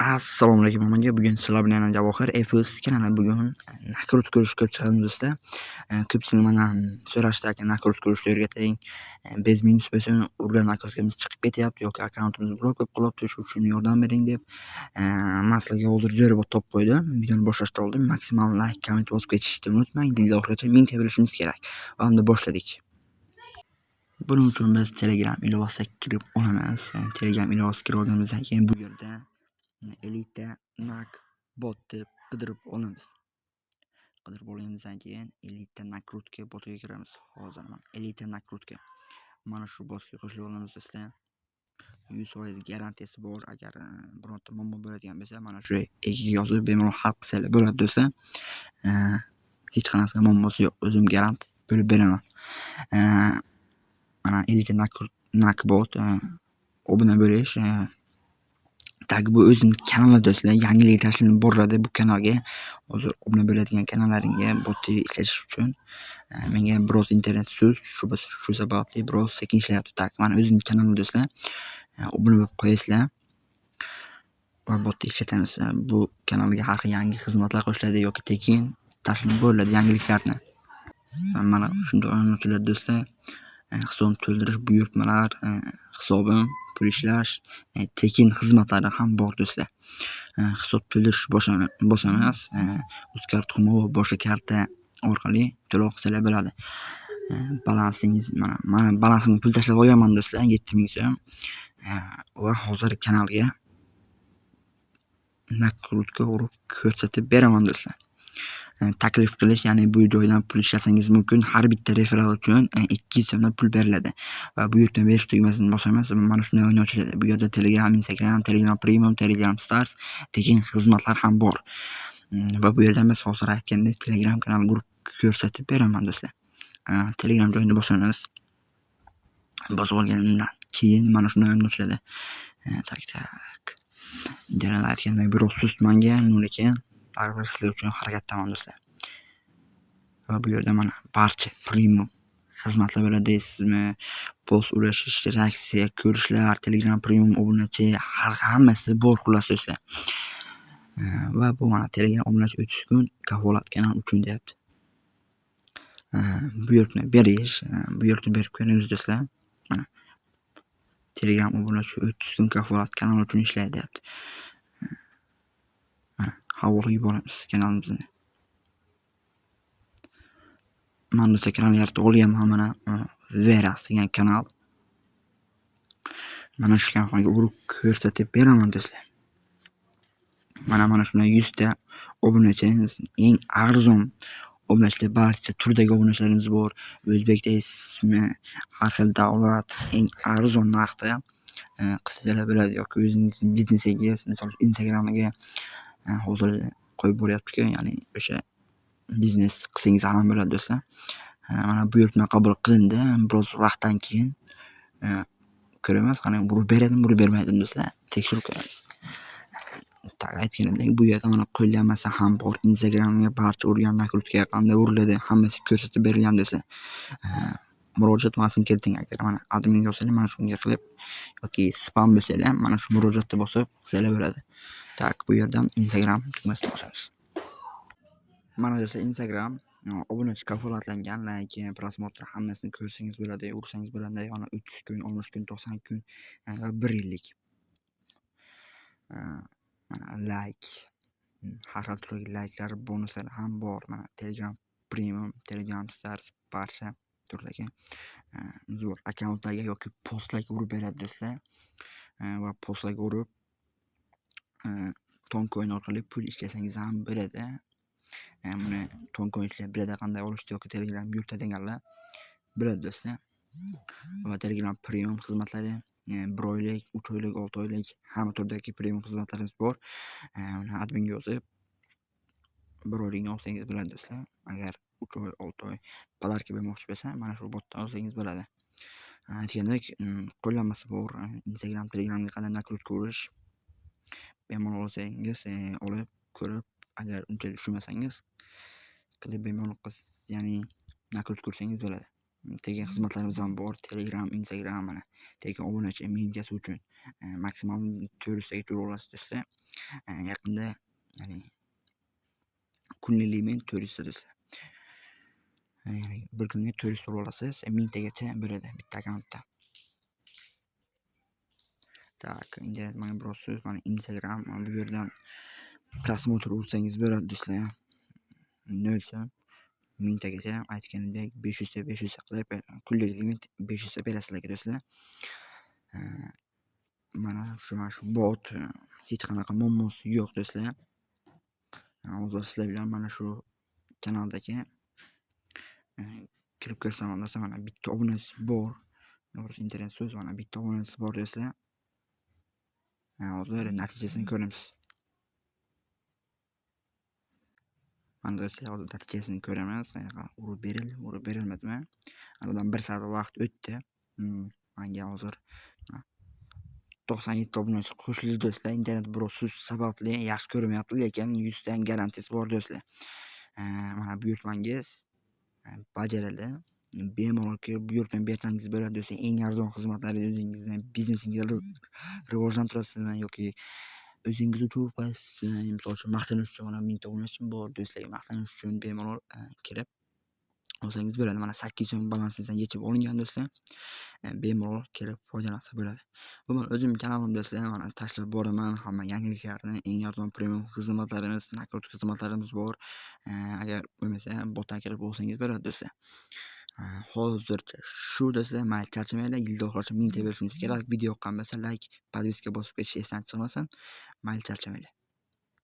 Assalomu alaykum hammaga. Bugun sizlar bilan Javohir F.O.S kanali bugun nakrut ko'rish ko'p chiqamiz do'stlar. Ko'pchilik mendan so'rashdi aka nakrut ko'rishni o'rgating. Biz minus bo'lsa urgan nakrutimiz chiqib ketyapti yoki akkauntimiz blok bo'lib qolyapti, shu uchun yordam bering deb men sizlarga hozir jo'rabot topib qo'ydim. Videoni boshlashdan oldin maksimal like, komment bosib ketishni unutmang. Dilda oxirigacha mingta bilishimiz kerak. Va unda boshladik. Buning uchun biz Telegram ilovasiga kirib olamiz. Telegram ilovasiga kirib olganimizdan keyin bu yerda Elite Nak botni qidirib olamiz. Qidirib olganimizdan keyin Elite Nakrutga botiga kiramiz. Hozir mana Elite Nakrutga mana shu botga qo'shilib olamiz do'stlar. 100% garantiyasi bor. Agar birorta muammo bo'ladigan bo'lsa, mana shu egiga yozib bemalol hal qilsanglar bo'ladi do'stlar. Hech qanday muammosi yo'q. O'zim garant bo'lib beraman. Mana Elite Nakbot obuna bo'lish tagi bu o'zim kanalda do'stlar, yangilik tashlanib boradi bu kanalga. Hozir obuna bo'ladigan kanallaringga botni ishlatish uchun menga biroz internetsiz, shu sababli biroz sekin ishlayapti. Tak, mana o'zim kanalim do'stlar. Obuna bo'lib qo'yasizlar va botni ishlatamiz. Bu kanalga har xil yangi xizmatlar qo'shiladi yoki tekin tashlanib bo'ladi yangiliklarni. Mana shunday o'yinchilar do'stlar. Hisob to'ldirish buyurtmalar, hisobim, pul ishlash, tekin xizmatlari ham bor do'stlar. Hisob to'ldirish bosamiz, Uzcard Humo va boshqa karta orqali to'lov qilsalar bo'ladi. Balansingiz mana balansimga pul tashlab olganman do'stlar, 7000 so'm. Va hozir kanalga nakrutga urib ko'rsatib beraman do'stlar. Taklif qilish, ya'ni bu joydan pul ishlasangiz mumkin. Har bitta referal uchun 200 so'mdan pul beriladi. Va buyurtma berish tugmasini bosamiz. Mana shunday o'yin ochiladi. Bu yerda Telegram, Instagram, Telegram Premium, Telegram Stars tekin xizmatlar ham bor. Va bu yerda biz hozir aytgandek Telegram kanal guruh ko'rsatib beraman do'stlar. Telegram joyini bosamiz. Bosib olganimdan keyin mana shunday o'yin ochiladi. Tak. Jaralar aytgandek biroz sust menga, lekin baribir sizlar uchun harakatdaman do'stlar. Va bu yerda mana barcha premium xizmatlar bo'ladi deysizmi? Post ulashish, reaksiya ko'rishlar, Telegram premium obunachi, hammasi bor xullas do'stlar. Va bu mana Telegram obunachi 30 kun kafolat kanal uchun deyapti. Buyurtma berish, buyurtma berib ko'ramiz do'stlar. Mana Telegram obunachi 30 kun kafolat kanal uchun ishlaydi deyapti. Havola yuboramiz kanalimizni. Men do'stlar kanal yaratib olganman, mana Veras degan kanal. Mana shu kanalga urib ko'rsatib beraman do'stlar. Mana shunday 100 ta obunachimiz, eng arzon obunachilar, barcha turdagi obunachilarimiz bor. O'zbek deysizmi, har xil davlat, eng arzon narxda qilsalar bo'ladi yoki o'zingizning biznesingiz, misol Instagramga hozir qo'yib bo'lyapti-ku, ya'ni o'sha biznes qilsangiz ham bo'ladi do'stlar. Mana buyurtma qabul qilindi. Biroz vaqtdan keyin ko'ramiz, qani urib beradimi, urib bermaydimi do'stlar. Tekshirib ko'ramiz. Aytganimdek, bu yerda mana qo'llanmasi ham bor. Instagramga barcha urgan nakrutga qanday uriladi, hammasi ko'rsatib berilgan do'stlar. Murojaat matnini kiriting. Agar mana admin bo'lsangiz, mana shunga qilib yoki spam bo'lsangiz, mana shu murojaatni bosib qilsalar bo'ladi. Tak, bu yerdan Instagram tugmasini bosamiz. Mana do'stlar Instagram obunachi kafolatlangan, like, prosmotr hammasini ko'rsangiz bo'ladi, ursangiz bo'ladi. Mana 30 kun, 60 kun, 90 kun va 1 yillik. Mana like, har xil turdagi like'lar, bonuslar ham bor. Mana Telegram Premium, Telegram Stars, barcha turdagi zo'r akkauntlarga yoki postlarga urib beradi do'stlar. Va postlarga urib Toncoin orqali pul ishlasangiz ham bo'ladi. Buni Toncoin ishlab biladi, qanday olishni yoki Telegram yurtadiganlar biladi do'stlar. Va Telegram Premium xizmatlari 1 oylik, 3 oylik, 6 oylik hamma turdagi premium xizmatlarimiz bor. Adminga yozib 1 oylikni olsangiz bo'ladi do'stlar. Agar 3 oy, 6 oy podarka bermoqchi bo'lsa, mana shu botdan olsangiz bo'ladi. Aytgandek, qo'llanmasi bor. Instagram, Telegramga qanday nakrut ko'rish bemalol olsangiz, olib ko'rib, agar unchalik tushunmasangiz qilib bemalol ya'ni nakrut ko'rsangiz bo'ladi. tekin xizmatlarimiz ham bor. Telegram, Instagram mana tekin obunachi mengasi uchun maksimal 400 taga to'lab olasiz do'stlar. Yaqinda ya'ni kunlik limit 400 ta do'stlar. Ya'ni bir kunga 400 to'lab olasiz. 1000 tagacha bo'ladi bitta akkauntda. Так, internet menga biroz so'z mana Instagram mana bu yerdan prosmotr ursangiz bo'ladi do'stlar. 0 so'm 1000 tagacha aytganimdek 500 ta qilib kunlik limit 500 ta berasizlar do'stlar. Mana shu bot hech qanaqa muammosi yo'q do'stlar. Hozir sizlar bilan mana shu kanaldagi kirib ko'rsam do'stlar, mana bitta obunachisi bor. To'g'risi internet so'z mana bitta obunachisi bor do'stlar. Hozir natijasini ko'ramiz. Mana do'stlar hozir natijasini ko'ramiz. Urib berilmadimi? Aradan 1 soat vaqt o'tdi. Menga hozir 97 obunachi qo'shildi do'stlar. Internet biroz suz sababli yaxshi ko'rmayapti, lekin 100 ta garantiyasi bor do'stlar. Mana buyurtmangiz bajarildi. Bemalol kelib buyurtma bersangiz bo'ladi do'stlar. Eng arzon xizmatlarni o'zingizni biznesingizni rivojlantirasizmi yoki o'zingiz uchun qaysi misol uchun maqtanish uchun mana 1000 ta obunachim bor do'stlar, maqtanish uchun bemalol kirib olsangiz bo'ladi. Mana 8 so'm balansingizdan yechib olingan do'stlar. Bemalol kirib foydalansa bo'ladi. Umuman o'zim kanalim do'stlar mana tashlab boraman hamma yangiliklarni, eng arzon premium xizmatlarimiz, naklut xizmatlarimiz bor. Agar bo'lmasa botdan kirib olsangiz bo'ladi do'stlar. Hozircha shu do'stlar, mayli charchamanglar, yilda oxirigacha 1000 ta berishingiz kerak. Video yoqqan bo'lsa like, podpiska bosib ketish esdan chiqmasin. Mayli charchamanglar.